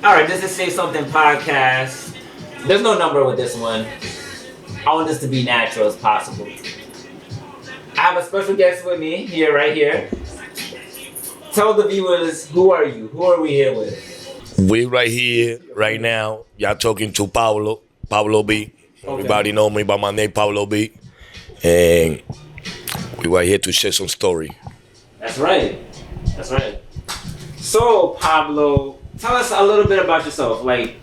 All right, this is Say Something podcast. There's no number with this one. I want this to be natural as possible. I have a special guest with me here, right here. Tell the viewers, who are you? Who are we here with? We right here, right now. Y'all talking to Pablo B. Okay. Everybody know me by my name, Pablo B. And we were here to share some story. That's right. That's right. So, Pablo, tell us a little bit about yourself. Like,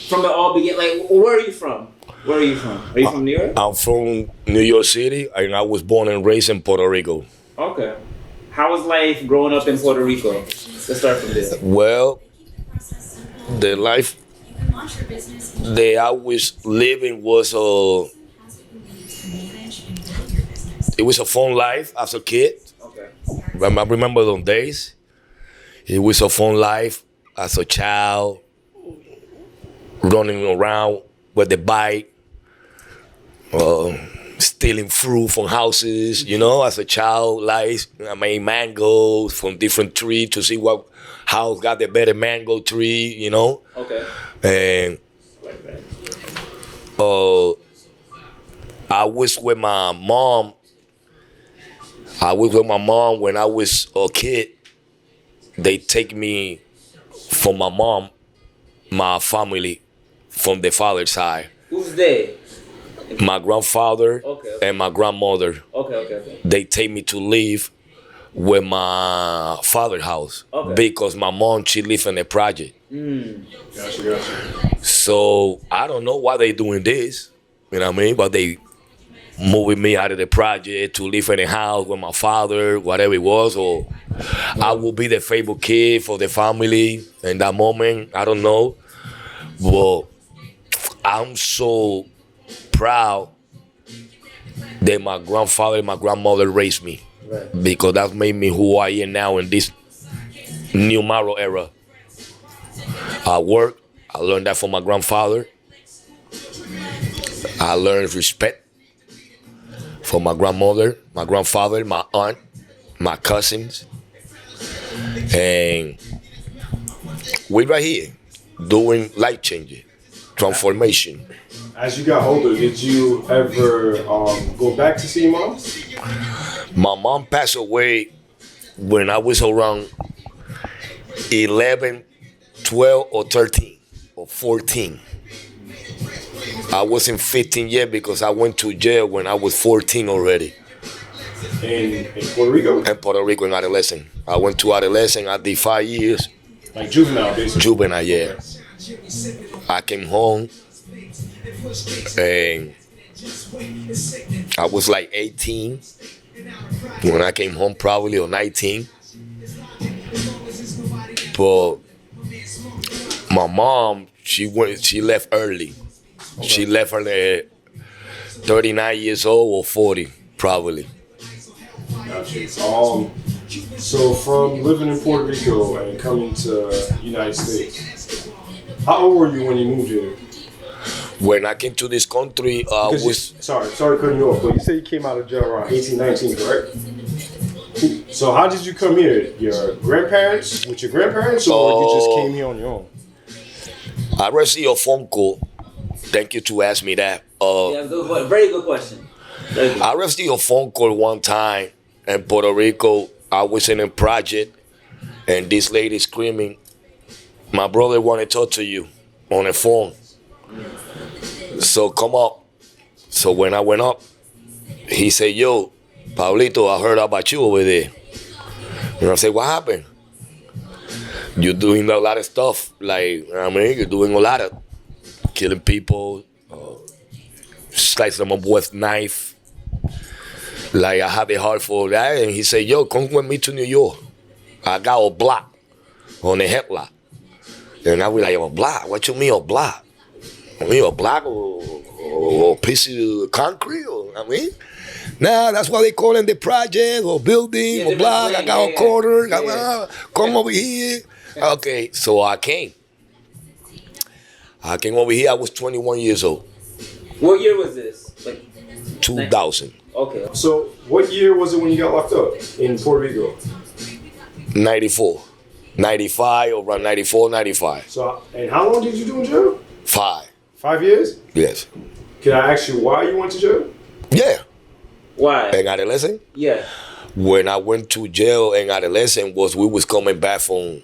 from the all begin. Like, where are you from? Where are you from? Are you from New York? I'm from New York City, and I was born and raised in Puerto Rico. Okay. How was life growing up in Puerto Rico? Let's start from there. Well, the life that I was living was it was a fun life as a kid. Okay. I remember those days. It was a fun life as a child, running around with the bike, stealing fruit from houses, as a child. Like, I made mangoes from different trees to see what house got the better mango tree, Okay. And I was with my mom. When I was a kid. They take me from my mom, my family, from the father's side. Who's they? My grandfather and my grandmother. Okay. They take me to live with my father's house because my mom, she lived in the project. Gotcha. So I don't know why they doing this, but they moving me out of the project to live in a house with my father, whatever it was, or I will be the favorite kid for the family in that moment. I don't know. But I'm so proud that my grandfather and my grandmother raised me. Right. Because that made me who I am now in this new model era. I work. I learned that from my grandfather. I learned respect from my grandmother, my grandfather, my aunt, my cousins. And we're right here doing life changing, transformation. As you got older, did you ever go back to see your mom? My mom passed away when I was around 11, 12, or 13, or 14. I wasn't 15 yet because I went to jail when I was 14 already. In Puerto Rico? In Puerto Rico, in adolescent. I went to adolescent. I did 5 years. Like juvenile, basically? Juvenile, yeah. I came home and I was like 18 when I came home, probably, or 19. But my mom, she left early. Okay. She left her 39 years old or 40, probably. Gotcha. So from living in Puerto Rico and coming to the United States, how old were you when you moved here? When I came to this country, sorry cutting you off, but you said you came out of jail around 18, 19, correct? So how did you come here? Your grandparents? With your grandparents, or you just came here on your own? I received a phone call. Thank you to ask me that. Very good question. I received a phone call one time in Puerto Rico. I was in a project, and this lady screaming, "My brother want to talk to you on the phone. So come up." So when I went up, he said, "Yo, Pablito, I heard about you over there." And I said, "What happened?" "You're doing a lot of stuff. You're doing a lot of killing people, slicing them up with knife. I have a heart for that." And he said, "Yo, come with me to New York. I got a block on the headlock." And I was like, "A block? What you mean a block? I mean a block or a piece of concrete? Nah, that's what they call in the project or building or block. I got a corner. Come over here." Okay, so I came. I came over here. I was 21 years old. What year was this? 2000. Okay. So what year was it when you got locked up in Puerto Rico? 94. 95, around 94, 95. So, and how long did you do in jail? 5. 5 years? Yes. Can I ask you why you went to jail? Yeah. Why? In adolescent? Yeah. When I went to jail in adolescent we was coming back from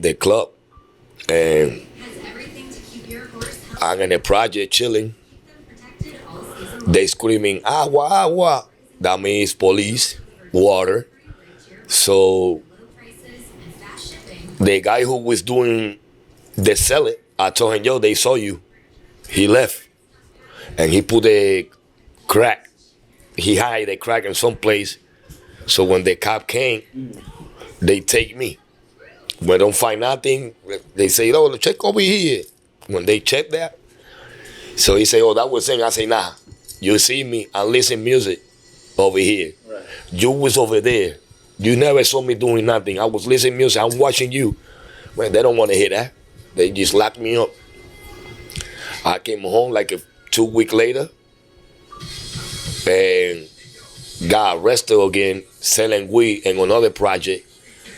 the club. And I'm in the project chilling. They screaming, agua, agua. That means police, water. So the guy who was doing the selling, I told him, yo, they saw you. He left. And he put a crack. He hid a crack in some place. So when the cop came, they take me. When don't find nothing, they say, oh, check over here. When they check that, so he say, oh, that was thing. I say, nah, you see me, I listen music over here. Right. You was over there. You never saw me doing nothing. I was listening music. I'm watching you. Man, they don't want to hear that. They just locked me up. I came home like 2 weeks later and got arrested again selling weed in another project.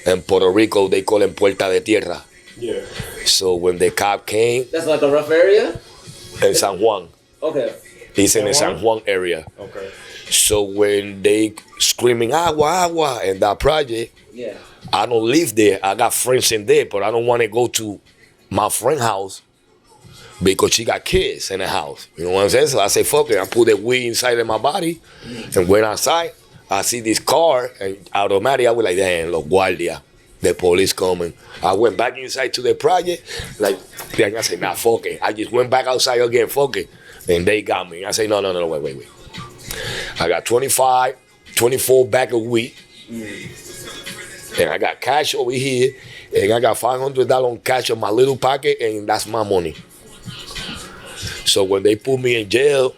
In Puerto Rico, they call it Puerta de Tierra. Yeah. So when the cop came, That's like a rough area? in San Juan. Okay. He's in the San Juan area. Okay. So when they screaming agua, agua in that project, Yeah. I don't live there. I got friends in there, but I don't want to go to my friend's house because she got kids in the house. You know what I'm saying? So I say, fuck it. I put the weed inside of my body and went outside. I see this car and automatically I was like, damn, los guardia, the police coming. I went back inside to the project. Like, then I said, nah, fuck it. I just went back outside again, fuck it. And they got me. I say, no, wait. I got 25, 24 back a week. And I got cash over here. And I got $500 on cash in my little pocket. And that's my money. So when they put me in jail,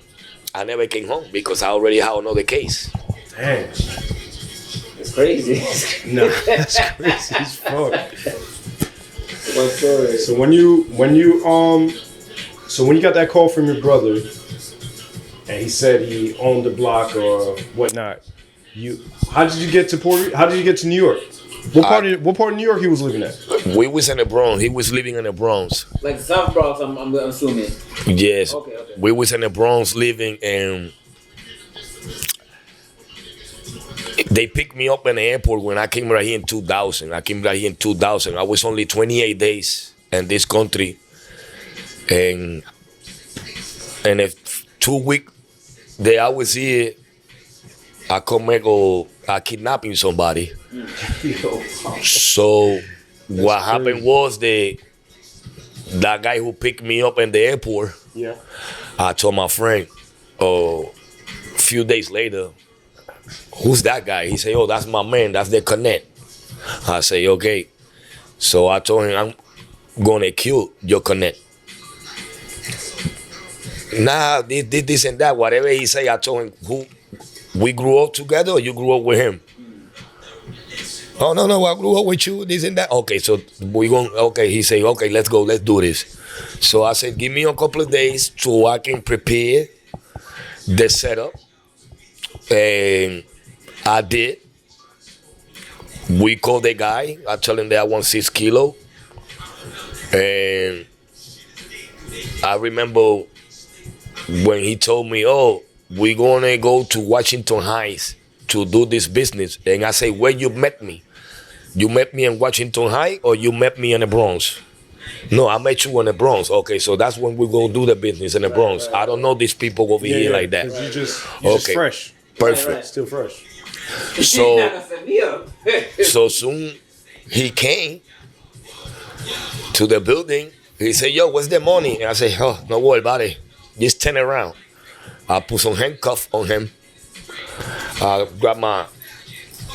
I never came home because I already had another case. Damn. It's crazy. Nah, that's crazy as fuck. What story? So when you got that call from your brother, and he said he owned the block or whatnot, how did you get to New York? What part of New York he was living at? We was in the Bronx. He was living in the Bronx. Like South Bronx, I'm assuming. Yes. Okay. We was in the Bronx living, and they picked me up in the airport when I came right here in 2000. I was only 28 days in this country. And if 2 weeks that I was here, I kidnapping somebody. So what happened was that guy who picked me up in the airport, Yeah. I told my friend a few days later, who's that guy? He said, oh, that's my man. That's the connect. I say, okay. So I told him, I'm going to kill your connect. Nah, this and that. Whatever he say, I told him, who we grew up together or you grew up with him? Oh, no, I grew up with you, this and that. Okay, so he say, okay, let's go, let's do this. So I said, give me a couple of days so I can prepare the setup. And I did. We called the guy. I tell him that I want 6 kilos. And I remember when he told me, oh, we're going to go to Washington Heights to do this business. And I say, where you met me? You met me in Washington Heights or you met me in the Bronx? No, I met you in the Bronx. Okay, so that's when we go do the business in the Bronx. I don't know these people over here like that. You just fresh. Perfect. Right. Still fresh. So soon he came to the building. He said, yo, what's the money? And I said, oh, no worry about it. Just turn around. I put some handcuffs on him. I grabbed I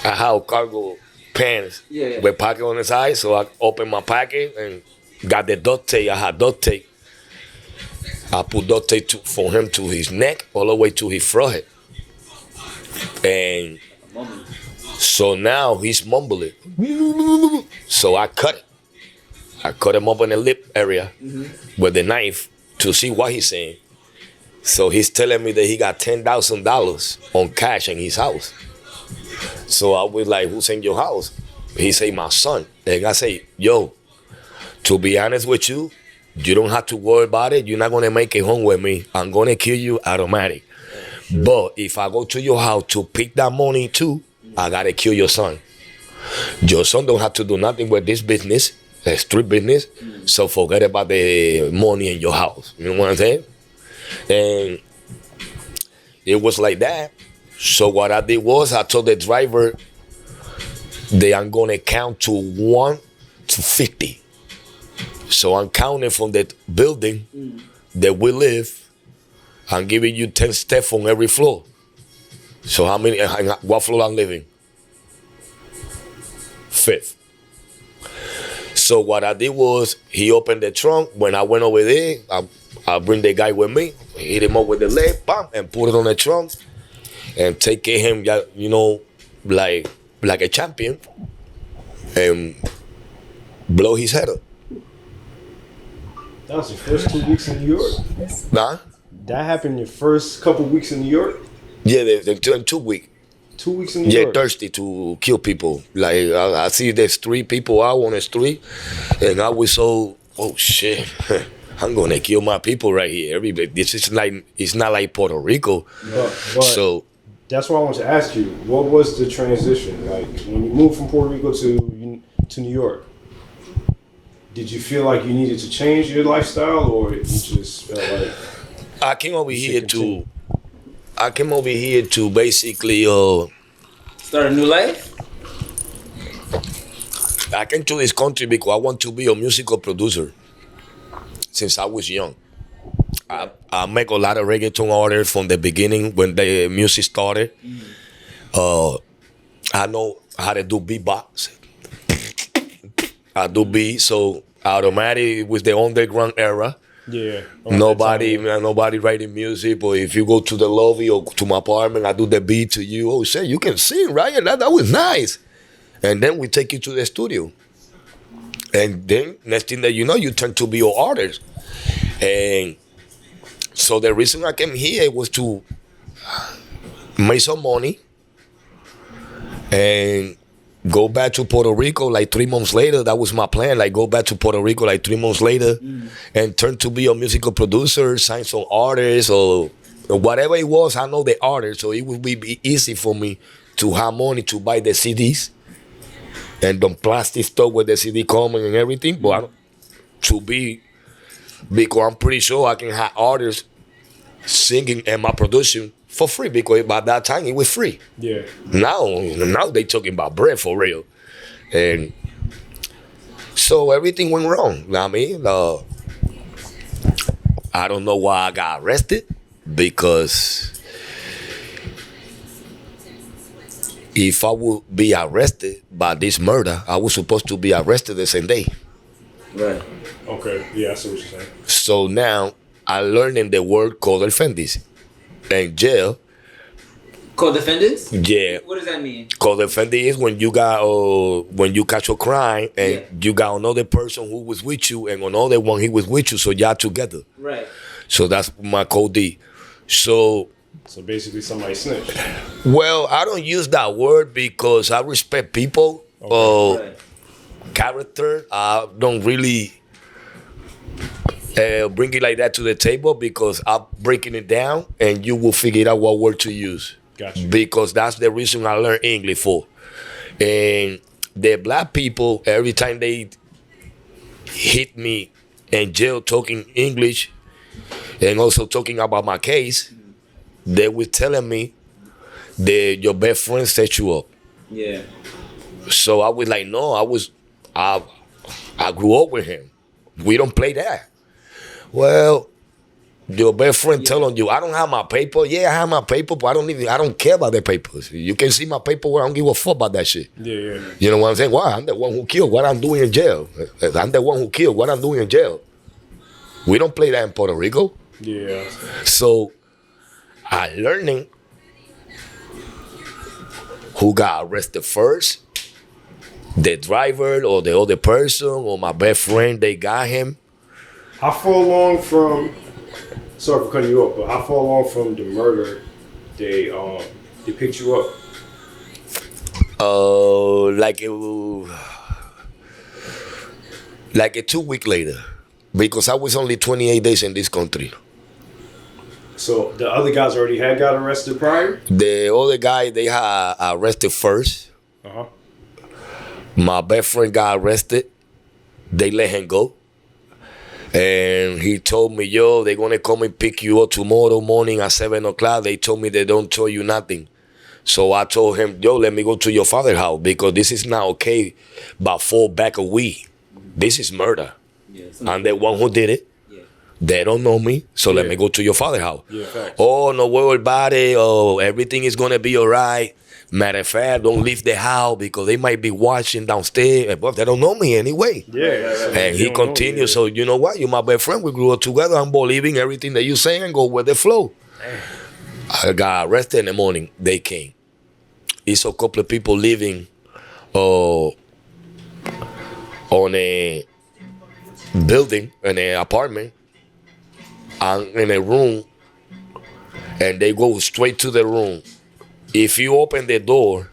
have cargo pants with pocket on the side. So I opened my pocket and got the duct tape. I had duct tape. I put duct tape for him to his neck all the way to his forehead. And so now he's mumbling. So I cut it. I cut him up in the lip area with the knife to see what he's saying. So he's telling me that he got $10,000 on cash in his house. So I was like, who's in your house? He say, my son. And I say, yo, to be honest with you, you don't have to worry about it. You're not going to make it home with me. I'm going to kill you automatic. Sure. But if I go to your house to pick that money too, I got to kill your son. Your son don't have to do nothing with this business, street business. So forget about the money in your house. You know what I'm saying? And it was like that. So what I did was I told the driver that I'm going to count to 1 to 50. So I'm counting from the building that we live. I'm giving you 10 steps on every floor. So how many? What floor I'm living? 5th. So what I did was he opened the trunk. When I went over there, I bring the guy with me, hit him up with the leg, bam, and put it on the trunk, and take care of him, you know, like a champion, and blow his head up. That was your first 2 weeks in New York? Nah? That happened your first couple weeks in New York? Yeah, in 2 weeks. 2 weeks in New York? Yeah, thirsty to kill people. Like, I see there's 3 people out on the street, and I was so, oh shit, I'm gonna kill my people right here. Everybody, this is like, it's not like Puerto Rico. But so that's why I want to ask you, what was the transition? Like, when you moved from Puerto Rico to New York, did you feel like you needed to change your lifestyle, or you just felt like I came over here to basically start a new life? I came to this country because I want to be a musical producer since I was young. I make a lot of reggaeton artists from the beginning when the music started. I know how to do beatbox. I do beat, so automatic with the underground era. Yeah. Nobody writing music, but if you go to the lobby or to my apartment, I do the beat to you. Oh, say you can sing, right? That was nice. And then we take you to the studio. And then next thing that you know, you turn to be an artist. And so the reason I came here was to make some money and go back to Puerto Rico like 3 months later. That was my plan. Like, go back to Puerto Rico like 3 months later and turn to be a musical producer, sign some artists or whatever it was. I know the artist, so it would be easy for me to have money to buy the CDs and the plastic stuff with the CD coming and everything. But because I'm pretty sure I can have artists singing and my production for free, because by that time it was free. Yeah. Now they talking about bread for real. And so everything went wrong. I mean, I don't know why I got arrested, because if I would be arrested by this murder, I was supposed to be arrested the same day. Right. Okay. Yeah, I see what you're saying. So now I learning the word co-defendants. In jail. Co-defendants? Yeah. What does that mean? Co-defendant is when you catch a crime and you got another person who was with you and another one he was with you, so y'all together. Right. So that's my code D. So basically somebody snitched. Well, I don't use that word because I respect people. Right. Character. I don't really bring it like that to the table, because I'm breaking it down and you will figure out what word to use. Gotcha. Because that's the reason I learned English for. And the black people, every time they hit me in jail talking English and also talking about my case, they were telling me that your best friend set you up. Yeah. So I was like, no, I grew up with him. We don't play that. Well, your best friend telling you, I don't have my paper. Yeah, I have my paper, but I don't care about the papers. You can see my paperwork. I don't give a fuck about that shit. Yeah. You know what I'm saying? Why? I'm the one who killed. What I'm doing in jail. I'm the one who killed. What I'm doing in jail. We don't play that in Puerto Rico. Yeah. So I learning who got arrested first. The driver or the other person or my best friend, they got him. How far along from, sorry for cutting you off, but how far along from the murder they picked you up? Like a 2 week later, because I was only 28 days in this country. So the other guys already had got arrested prior? The other guy, they had arrested first. Uh-huh. My best friend got arrested. They let him go. And he told me, yo, they're going to come and pick you up tomorrow morning at 7 o'clock. They told me they don't tell you nothing. So I told him, yo, let me go to your father's house because this is not okay. But 4 back of weed. This is murder. Yeah, I'm the one who did it. They don't know me, so let me go to your father's house. Yeah, facts. Oh, no worry about it. Oh, everything is gonna be all right. Matter of fact, don't leave the house because they might be watching downstairs. But they don't know me anyway. Yeah. And he continued. So you know what? You're my best friend. We grew up together. I'm believing everything that you say and go with the flow. I got arrested in the morning. They came. It's a couple of people living on a building, in an apartment. I'm in a room, and they go straight to the room. If you open the door,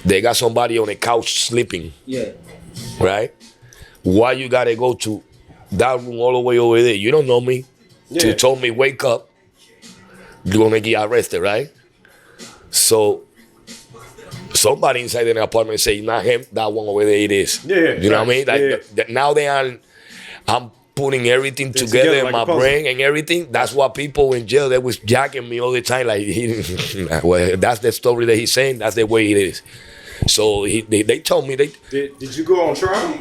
they got somebody on a couch sleeping. Yeah. Right? Why you gotta go to that room all the way over there? You don't know me. Yeah. You told me wake up. You're gonna get arrested, right? So somebody inside the apartment say, not him, that one over there it is. Yeah. You know what I mean? Like, Yeah. now I'm putting everything together in like my a puzzle. brain and everything. That's why people in jail, they was jacking me all the time. Like, well, that's the story that he's saying. That's the way it is. So they told me Did you go on trial?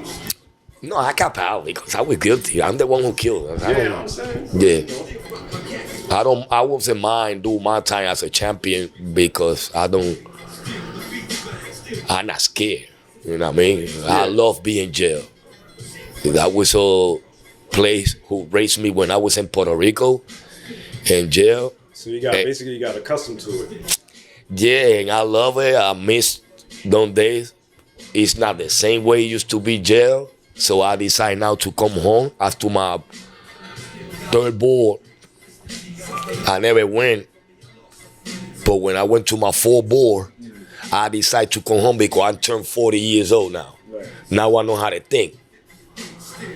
no, I got power because I was guilty. I'm the one who killed. I understand. Yeah. I wasn't mind do my time as a champion because I'm not scared. You know what I mean? I love being in jail. That was a place who raised me when I was in Puerto Rico in jail. So you got basically got accustomed to it. Yeah, and I love it. I miss those days. It's not the same way it used to be jail. So I decided now to come home after my third board. I never went. But when I went to my fourth board, I decided to come home because I turned 40 years old now. Right. Now I know how to think.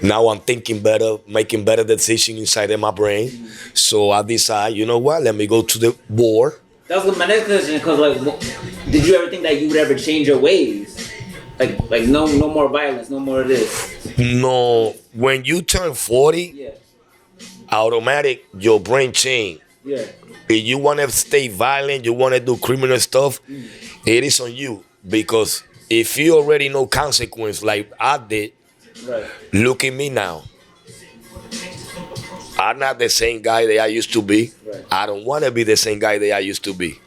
Now I'm thinking better, making better decisions inside of my brain. So I decide, you know what, let me go to the board. That was my next question, because did you ever think that you would ever change your ways? Like no more violence, no more of this. No, when you turn 40, Yeah. automatic, your brain change. Yeah. If you want to stay violent, you want to do criminal stuff, it is on you. Because if you already know consequence like I did, Right. look at me now. I'm not the same guy that I used to be. Right. I don't want to be the same guy that I used to be.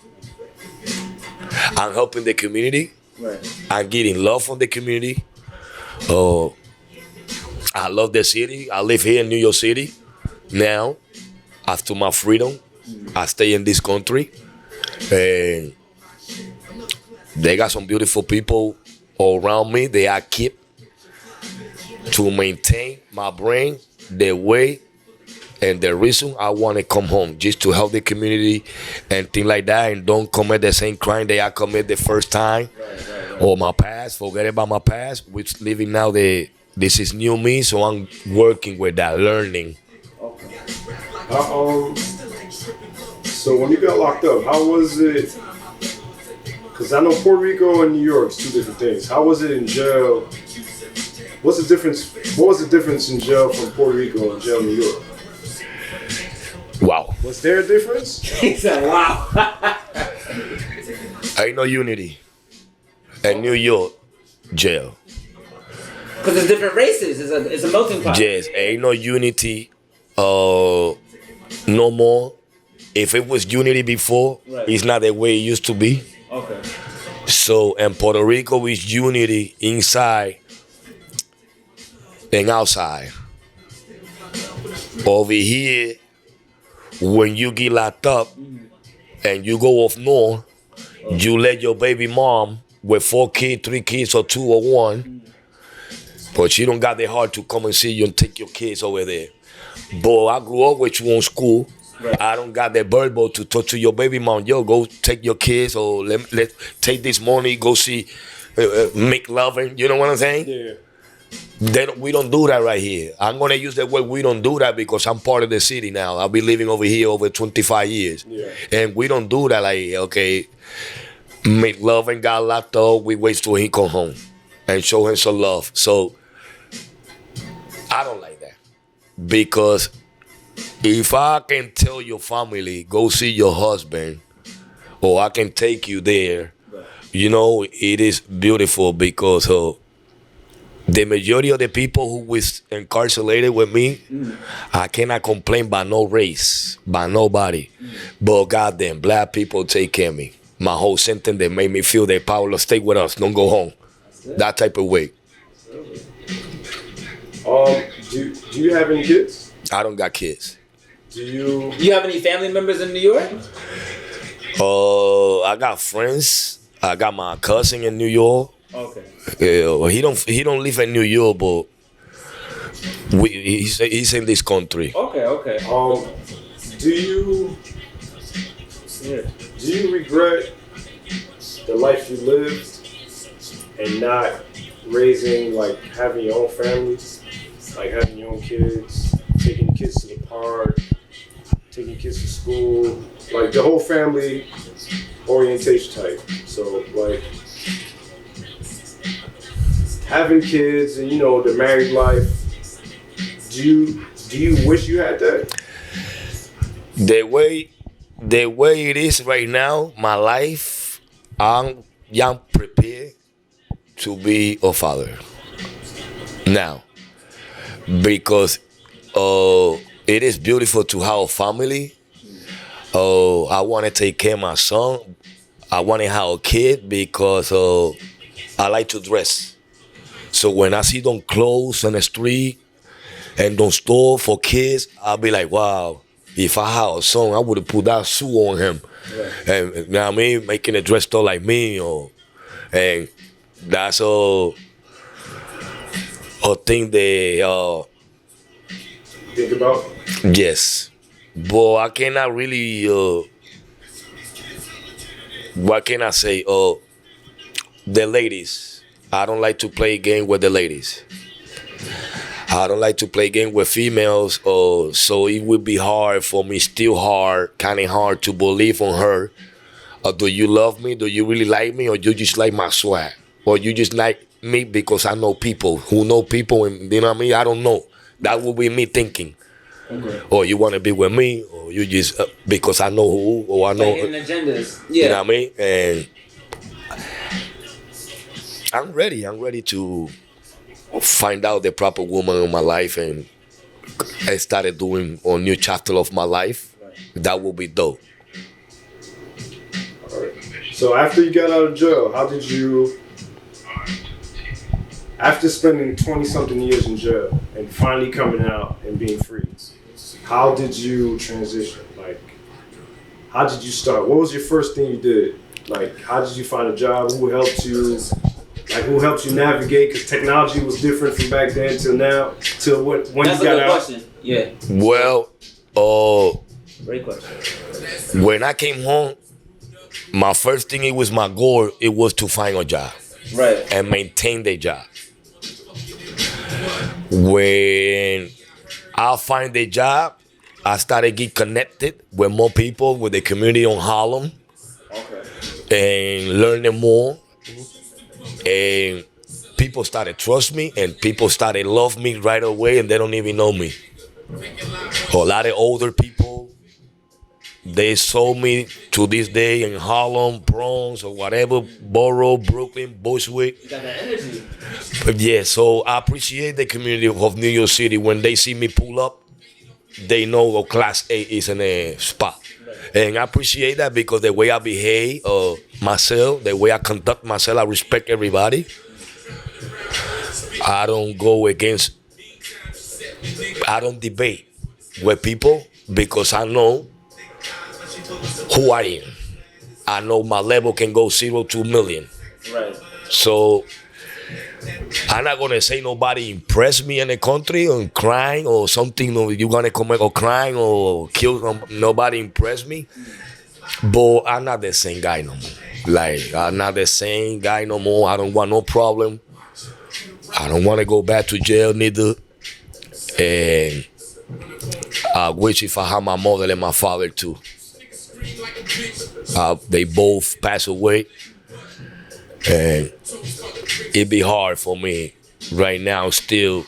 I'm helping the community. Right. I'm getting love from the community. I love the city. I live here in New York City. Now, after my freedom, I stay in this country. And they got some beautiful people all around me. They are keep to maintain my brain the way and the reason I want to come home, just to help the community and things like that, and don't commit the same crime that I committed the first time. Right. Or my past, forget about my past. We're living now, this is new me, so I'm working with that, learning. Okay. So when you got locked up, how was it? Because I know Puerto Rico and New York is two different things. How was it in jail? What's the difference? What was the difference in jail from Puerto Rico and jail in New York? Wow. Was there a difference? He said, "Wow." Ain't no unity in New York jail. Because it's different races. It's a melting pot. Yes, ain't no unity no more. If it was unity before, Right. it's not the way it used to be. Okay. So in Puerto Rico, it's unity inside and outside. Over here, when you get locked up and you go off north, you let your baby mom with 4 kids, 3 kids, or 2 or 1, but she don't got the heart to come and see you and take your kids over there. But I grew up with you on school. Right. I don't got the verbo to talk to your baby mom. Yo, go take your kids, or let take this money, go see, make loving. You know what I'm saying? Yeah. We don't do that right here. I'm gonna use the word we don't do that because I'm part of the city now. I've been living over here over 25 years, Yeah. and we don't do that. Like, okay, make love and got locked up. We wait till he come home and show him some love. So I don't like that because if I can tell your family go see your husband, or I can take you there, you know, it is beautiful because the majority of the people who was incarcerated with me, I cannot complain by no race, by nobody. But goddamn, black people take care of me. My whole sentence, they made me feel that Pablo, stay with us, don't go home. That type of way. Do you have any kids? I don't got kids. Do you? You have any family members in New York? I got friends. I got my cousin in New York. Okay. Well, he don't live in New York, but he's in this country. Okay. Do you? Do you regret the life you lived and not raising, like having your own family, like having your own kids, taking kids to the park, taking kids to school, like the whole family orientation type. So like having kids and the married life. Do you wish you had that? The way it is right now, my life, I'm prepared to be a father now because it is beautiful to have a family. I want to take care of my son. I want to have a kid because I like to dress. So when I see them clothes on the street and them store for kids, I'll be like, wow, if I had a son, I would have put that suit on him. Right. And you know what I mean? Making a dress store like me. And that's a thing they think about? Yes. But I cannot really, what can I say? The ladies. I don't like to play game with the ladies. I don't like to play game with females, so it would be hard for me, kind of hard to believe on her. Do you love me? Do you really like me? Or you just like my swag? Or you just like me because I know people who know people, and you know what I mean? I don't know. That would be me thinking. Okay. Or you want to be with me, or you just because I know who, or I know. Like hidden agendas. Yeah. You know what I mean? And I'm ready to find out the proper woman in my life, and I started doing a new chapter of my life. That will be dope. All right. So after you got out of jail, how did you, after spending 20-something years in jail and finally coming out and being free, how did you transition? Like, how did you start? What was your first thing you did? Like, how did you find a job? Who helped you? Like, who helped you navigate? Because technology was different from back then till now. Till when That's you got out. Question. Yeah. Well, Great question. When I came home, my first thing, it was my goal. It was to find a job, right, and maintain the job. When I find the job, I started get connected with more people, with the community on Harlem, and learning more. And people started trust me, and people started love me right away, and they don't even know me. A lot of older people, they saw me to this day in Harlem, Bronx, or whatever, Borough, Brooklyn, Bushwick. You got that energy. But yeah, so I appreciate the community of New York City. When they see me pull up, they know a Class A is in a spot. And I appreciate that because the way I behave myself, the way I conduct myself, I respect everybody. I don't go against, I don't debate with people because I know who I am. I know my level can go 0 to 1 million. Right. So I'm not gonna say nobody impressed me in the country or crying or something. Or you gonna come or crying or kill. Nobody impressed me. But I'm not the same guy no more. Like I'm not the same guy no more. I don't want no problem. I don't want to go back to jail neither. And I wish if I had my mother and my father too. They both passed away, and it'd be hard for me right now still.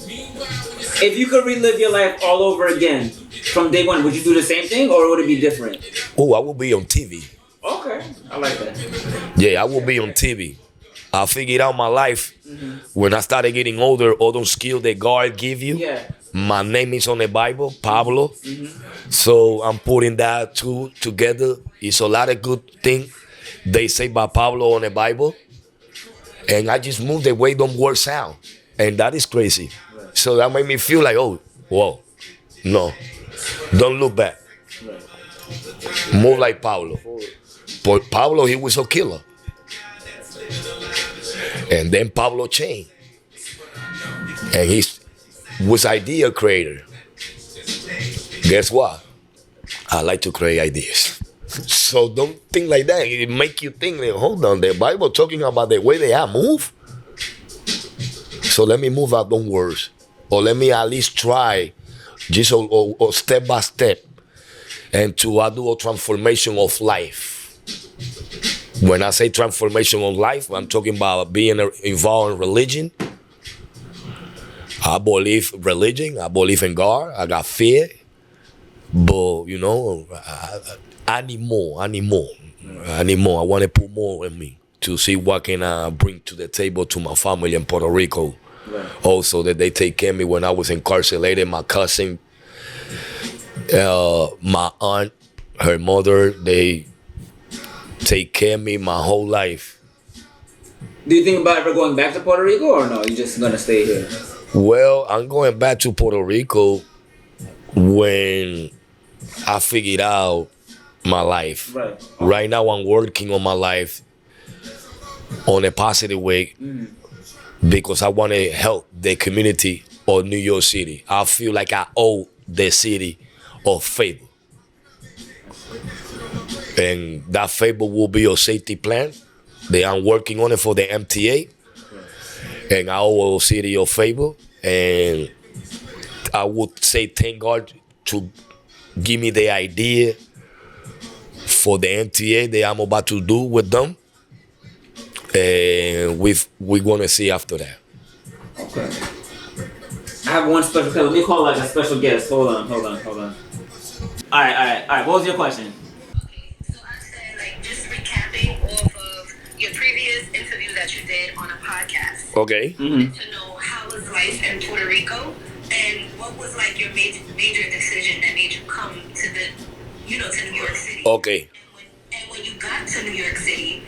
If you could relive your life all over again from day one, would you do the same thing or would it be different? Oh, I will be on TV. Okay, I like that. Yeah, I will be on TV. I figured out my life when I started getting older. All those skills that God give you. Yeah. My name is on the Bible, Pablo. So I'm putting that two together. It's a lot of good things they say about Pablo on the Bible. And I just moved the way them words sound. And that is crazy. So that made me feel like, oh, whoa, no. Don't look back. Move like Pablo. But Pablo, he was a killer. And then Pablo changed. And he was idea creator. Guess what? I like to create ideas. So don't think like that. It make you think, like, hold on, the Bible talking about the way they are move. So let me move out those words. Or let me at least try, just or step by step, and to do a transformation of life. When I say transformation of life, I'm talking about being involved in religion. I believe religion. I believe in God. I got fear. But, you know, I need more. I need more. I need more. I want to put more in me to see what can I bring to the table to my family in Puerto Rico. Right. Also, that they take care of me when I was incarcerated. My cousin, my aunt, her mother, they take care of me my whole life. Do you think about ever going back to Puerto Rico or no? You're just going to stay here? Well, I'm going back to Puerto Rico when I figured out my life. Right. Right now, I'm working on my life on a positive way because I want to help the community of New York City. I feel like I owe the city of favor. And that favor will be a safety plan. They are working on it for the MTA. And I owe a city a favor. And I would say thank God to give me the idea for the MTA that I'm about to do with them. And we're going to see after that. Okay. I have one special case. Let me call like a special guest. Hold on. All right. What was your question? Your previous interview that you did on a podcast. Okay. To know how was life in Puerto Rico and what was like your major decision that made you come to to New York City. Okay. And when you got to New York City,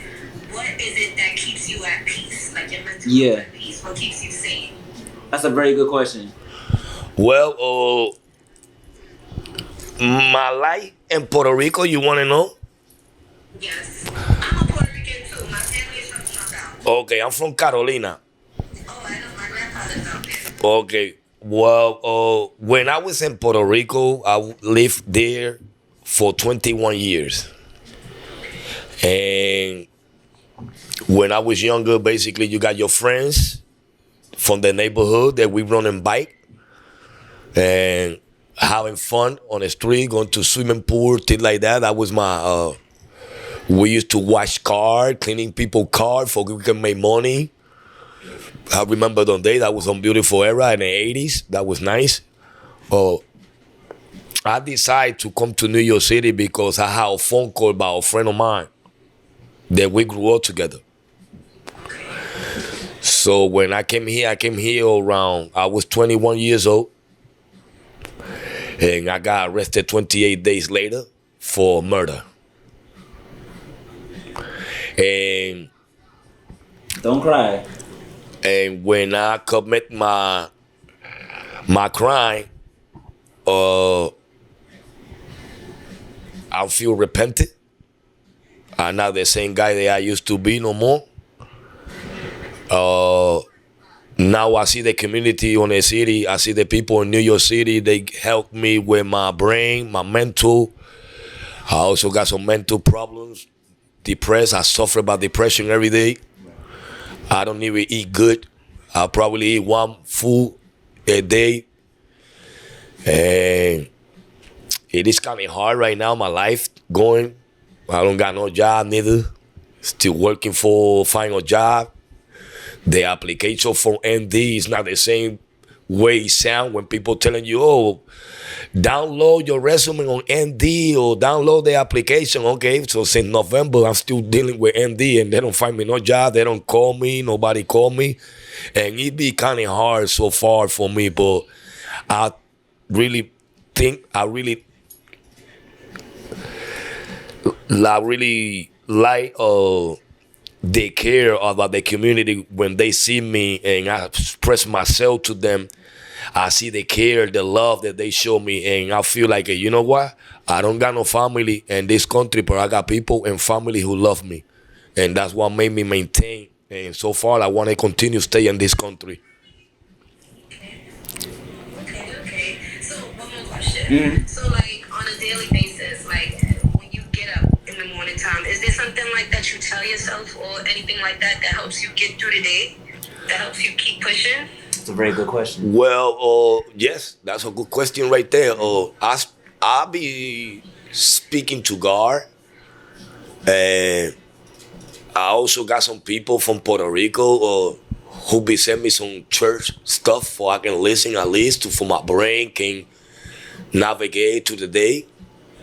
what is it that keeps you at peace? Like your mental Yeah. at peace? What keeps you sane? That's a very good question. Well, my life in Puerto Rico, you want to know? Yes. I'm a Puerto Rican too. My family is from Chicago. Okay, I'm from Carolina. Oh, I know my grandfather's out there. Okay. Well, when I was in Puerto Rico, I lived there for 21 years. And when I was younger, basically, you got your friends from the neighborhood that we run and bike and having fun on the street, going to swimming pool, things like that. That was my, we used to wash cars, cleaning people's cars for we can make money. I remember the day that was a beautiful era in the 80s. That was nice. I decided to come to New York City because I had a phone call by a friend of mine that we grew up together. So when I came here around, I was 21 years old. And I got arrested 28 days later for murder. And don't cry. And when I commit my crime, I feel repentant. I'm not the same guy that I used to be no more. Uh, Now I see the community on the city. I see the people in New York City. They help me with my brain, my mental. I also got some mental problems. Depressed. I suffer about depression every day. I don't even eat good. I probably eat one food a day. And it is kind of hard right now, my life going. I don't got no job neither. Still working for find a job. The application for ND is not the same way it sound when people telling you, oh, download your resume on ND or download the application. Okay, so since November, I'm still dealing with ND and they don't find me no job. They don't call me. Nobody call me. And it be kind of hard so far for me, but I really think I really like they care about the community when they see me and I express myself to them. I see the care, the love that they show me, and I feel like, you know what? I don't got no family in this country, but I got people and family who love me, and that's what made me maintain. And so far, I want to continue stay in this country. Okay. So one more question. So like on a daily basis, like when you get up in the morning time, is there something like that you tell yourself or anything like that that helps you get through the day? That helps you keep pushing? It's a very good question. Well, yes, that's a good question right there. I be speaking to God, and I also got some people from Puerto Rico who be send me some church stuff for I can listen at least for my brain can navigate to the day.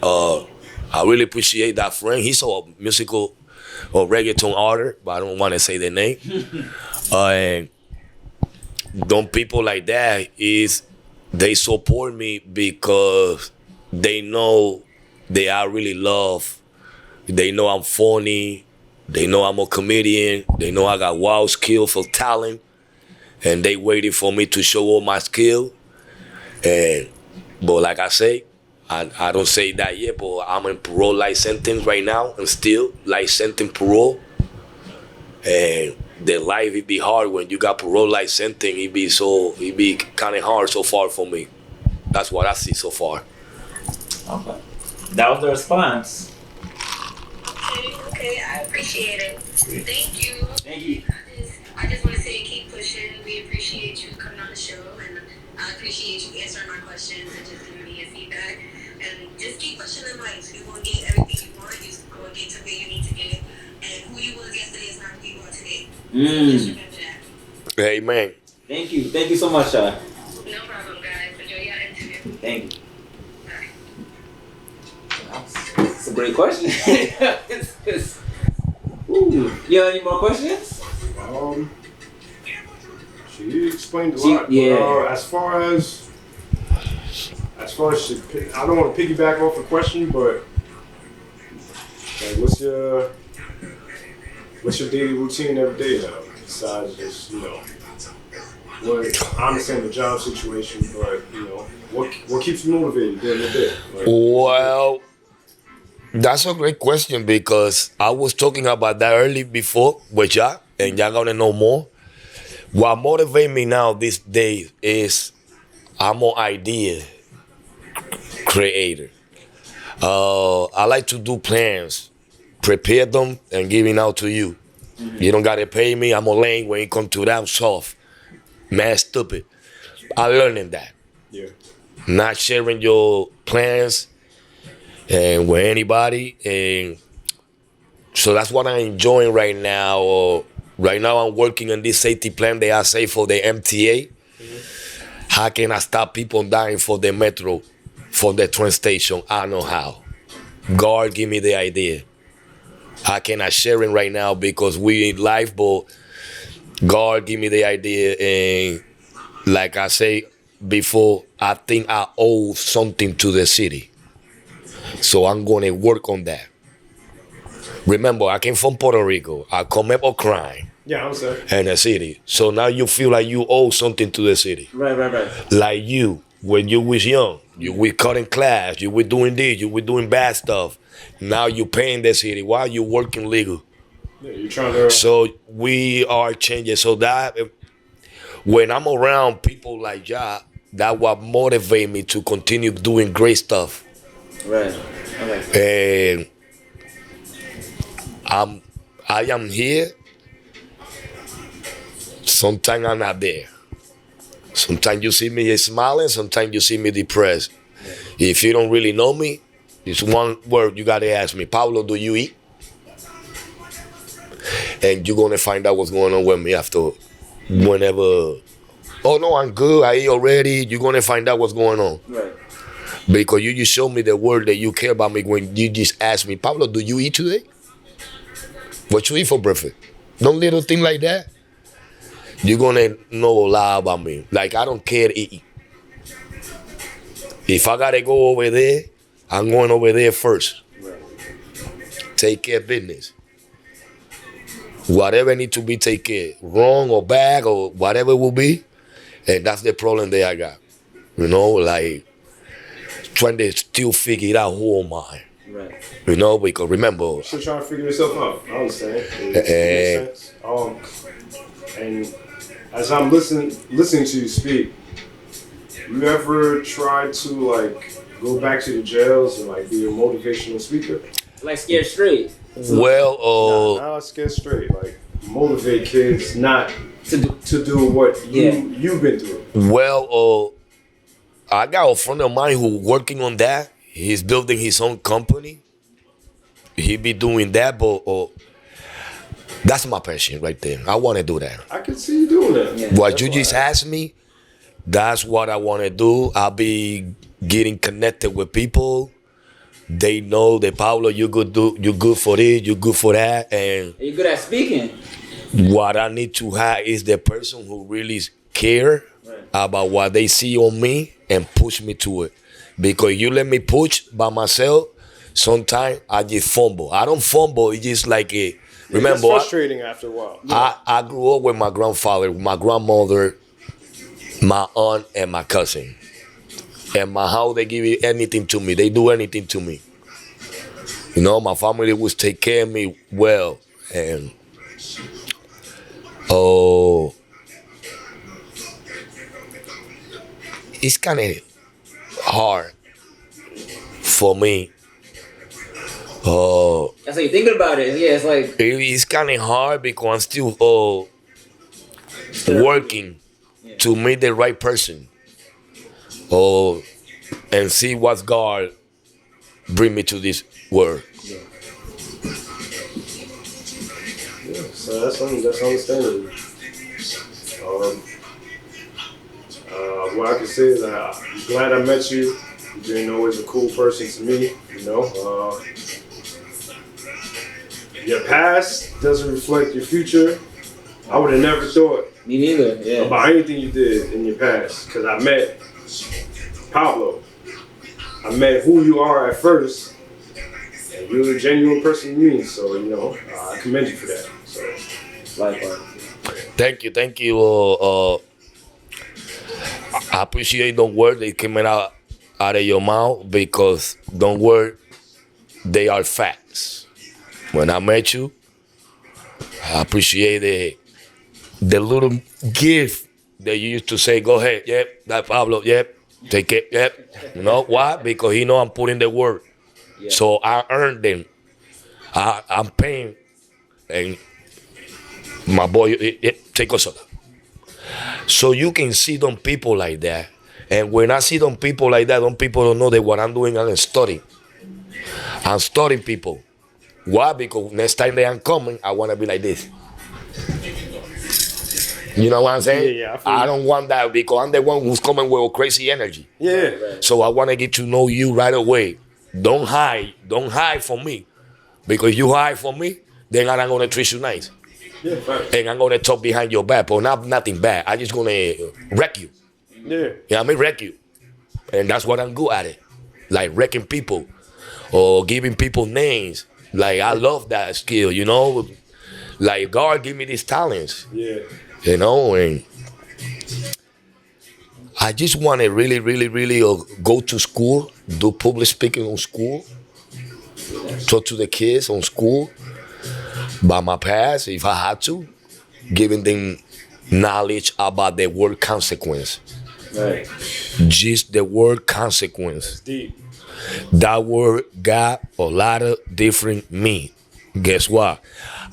I really appreciate that friend. He's a musical or reggaeton artist, but I don't want to say the name. And don't people like that is they support me because they know they are really love. They know I'm funny. They know I'm a comedian. They know I got wild skill for talent, and they waiting for me to show all my skill. And but like I say, I don't say that yet, but I'm in parole life sentence right now, and still life sentence parole. And the life it be hard when you got parole life sentence. It be kind of hard so far for me. That's what I see so far. Okay. That was the response. Okay, I appreciate it. Thank you. Thank you. I just want to say keep pushing. We appreciate you coming on the show, and I appreciate you answering my questions and just giving me your feedback. And just keep pushing in life. You're going to get everything you want. You're going to get to where you need to get. And who you was yesterday is not who you are today. So just remember that. Amen. Thank you. Thank you so much, No problem, guys. Enjoy your interview. Thank you. Bye. It's a great question. Ooh. You have any more questions? She explained a lot. Yeah. But, as far as I don't want to piggyback off the question, but like, what's your daily routine every day now? Besides just I understand the job situation, but what keeps you motivated during the day? Like, Well, that's a great question because I was talking about that early before with y'all, and y'all gonna know more. What motivates me now these days is I'm an idea creator. I like to do plans, prepare them, and giving out to you. You don't gotta pay me. I'm a lame when it comes to that soft. Man, stupid. I learning that. yeah. Not sharing your plans and with anybody, and so that's what I'm enjoying right now. Right now I'm working on this safety plan that I say for the MTA. How can I stop people dying for the metro, for the train station? I know how. God give me the idea. I cannot share it right now because we in life, but God give me the idea, and like I say before, I think I owe something to the city. So I'm going to work on that. Remember, I came from Puerto Rico. I commit a crime Yeah, I'm saying. in the city. So now you feel like you owe something to the city. Right. Like you, when you was young, you were cutting class, you were doing this, you were doing bad stuff. Now you paying the city. Why you working legal? Yeah, you're trying to. So we are changing. So that when I'm around people like ya, that what motivate me to continue doing great stuff. Right. Okay. And I am here. Sometimes I'm not there. Sometimes you see me smiling. Sometimes you see me depressed. If you don't really know me, it's one word you gotta ask me. Pablo, do you eat? And you're gonna find out what's going on with me after whenever. Oh no, I'm good. I eat already. You're gonna find out what's going on. Right. Because you just show me the word that you care about me when you just ask me, Pablo, do you eat today? What you eat for breakfast? No little thing like that. You're gonna know a lot about me. Like I don't care eating. If I gotta go over there, I'm going over there first. Right. Take care of business. Whatever need to be taken care, wrong or bad or whatever it will be, and that's the problem that I got. You know, like trying to still figure it out who am I. Right. You know, because remember, Still trying to figure yourself out. I understand. It makes sense. And as I'm listening to you speak, you ever tried to like go back to the jails and like be a motivational speaker? Like scared straight. well, Not scared straight. Like motivate kids not To do. to do what Yeah. you've been through. I got a friend of mine who working on that. He's building his own company. He be doing that, but that's my passion right there. I want to do that. I can see you doing that. Yeah. What That's you why just asked me, that's what I want to do. I'll be getting connected with people. They know that Pablo, you good for this, you good for that, and Are you good at speaking? what I need to have is the person who really care Right. about what they see on me and push me to it. Because you let me push by myself, sometimes I just fumble. I don't fumble. It's just like a. It's Remember, frustrating after a while. I grew up with my grandfather, my grandmother, my aunt, and my cousin. And my house, they give you anything to me. They do anything to me. You know, my family was take care of me well. And oh, it's kind of hard for me. That's how you thinking about it. Yeah, it's like It's kind of hard because I'm still working to meet the right person. And see what God bring me to this world. Yeah, so that's understandable. What I can say is that I'm glad I met you. You've been always a cool person to me. You know, your past doesn't reflect your future. I would have never thought me neither. Yeah. about anything you did in your past because I met Pablo. I met who you are at first, and you're a genuine person to me. So you know, I commend you for that. So Likewise. Thank you. I appreciate the word that came out of your mouth because don't word they are facts. When I met you, I appreciate the little gift that you used to say. Go ahead, yep, that Pablo, yep, take it, yep. You know why? Because he know I'm putting the work, Yeah. so I earned them. I'm paying, and my boy, take us up. So you can see them people like that. And when I see them people like that, them people don't know that what I'm doing, I'm studying. I'm studying people. Why? Because next time they are coming, I want to be like this. You know what I'm saying? Yeah, I feel I you. don't want that because I'm the one who's coming with crazy energy. yeah, So I want to get to know you right away. Don't hide from me. Because you hide from me, then I'm going to treat you nice. yeah, facts. And I'm going to talk behind your back, but nothing bad. I just going to wreck you. Yeah. Yeah, I mean wreck you. And that's what I'm good at it. Like wrecking people or giving people names. Like I love that skill, you know. Like God give me these talents, Yeah. you know, and I just want to really go to school, do public speaking on school, talk to the kids on school, by my past, if I had to, giving them knowledge about the word consequence. Right. Just the word consequence. It's deep. That word got a lot of different meaning. Guess what?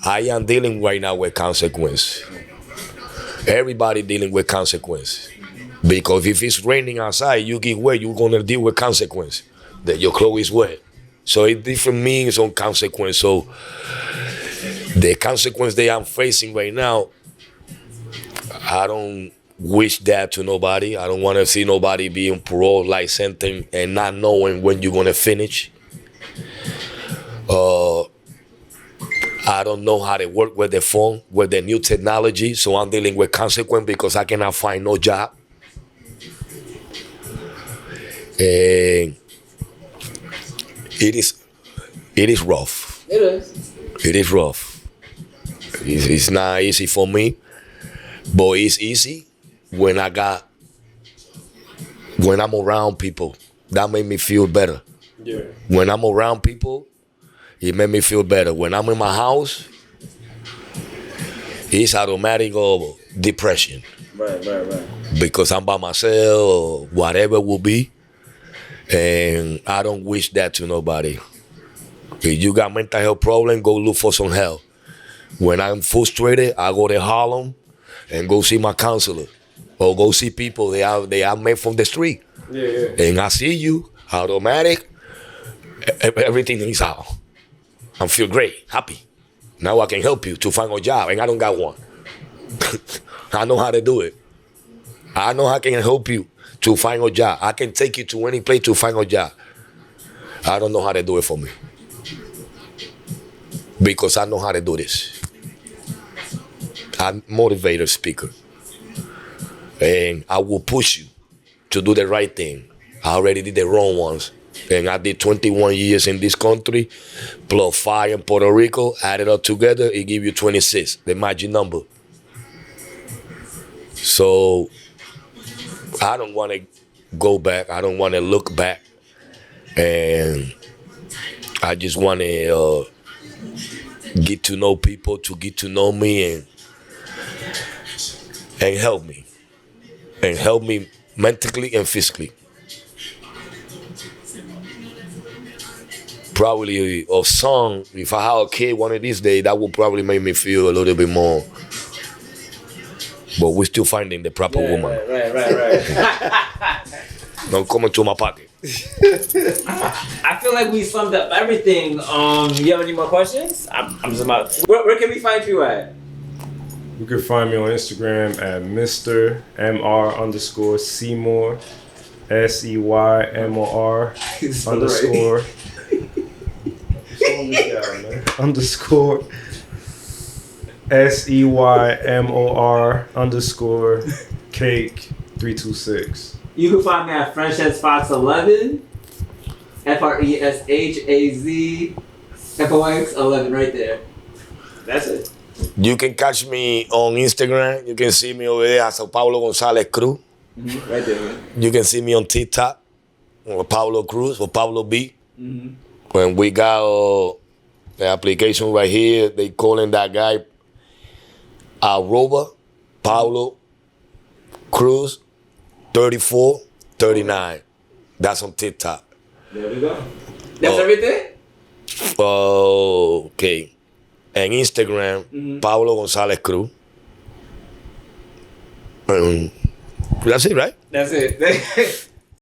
I am dealing right now with consequence. Everybody dealing with consequence. Because if it's raining outside, you get wet, you're gonna deal with consequence. That your clothes is wet. So it different means on consequence. So the consequence that I'm facing right now, I don't wish that to nobody. I don't want to see nobody being parole like sentence and not knowing when you're gonna finish. I don't know how to work with the phone, with the new technology, so I'm dealing with consequence because I cannot find no job. And it is rough. It is. It is rough. It's not easy for me, but it's easy when I'm around people. That make me feel better. Yeah. When I'm around people, it make me feel better. When I'm in my house, it's automatic of depression. Right. Because I'm by myself or whatever it will be. And I don't wish that to nobody. If you got mental health problem, go look for some help. When I'm frustrated, I go to Harlem and go see my counselor. Or go see people they are met from the street. Yeah. And I see you, automatic, everything is out. I feel great, happy. Now I can help you to find a job, and I don't got one. I know how to do it. I know how I can help you to find a job. I can take you to any place to find a job. I don't know how to do it for me. Because I know how to do this. I'm a motivator speaker. And I will push you to do the right thing. I already did the wrong ones. And I did 21 years in this country, plus 5 in Puerto Rico, added up together, it give you 26, the magic number. So I don't want to go back. I don't want to look back. And I just want to get to know people, to get to know me and help me. And help me mentally and physically. Probably a song, if I have a kid one of these days, that will probably make me feel a little bit more. But we're still finding the proper woman. Right. Don't come into my pocket. I feel like we summed up everything. You have any more questions? I'm just about. Where can we find you at? You can find me on Instagram at Mr. Mr. Seymour, SEYMOR underscore. Underscore SEYMOR underscore cake 326. You can find me at Frances Fox 11, FRESHAZ FOX 11 right there. That's it. You can catch me on Instagram. You can see me over there as Pablo Gonzalez Cruz. Mm-hmm. Right there, man. You can see me on TikTok, or Pablo Cruz or Pablo B. Mm-hmm. When we got the application right here, they calling that guy arroba Pablo Cruz 3439. That's on TikTok. There we go. That's everything? Okay. And Instagram, Pablo Gonzalez Cruz. That's it, right? That's it.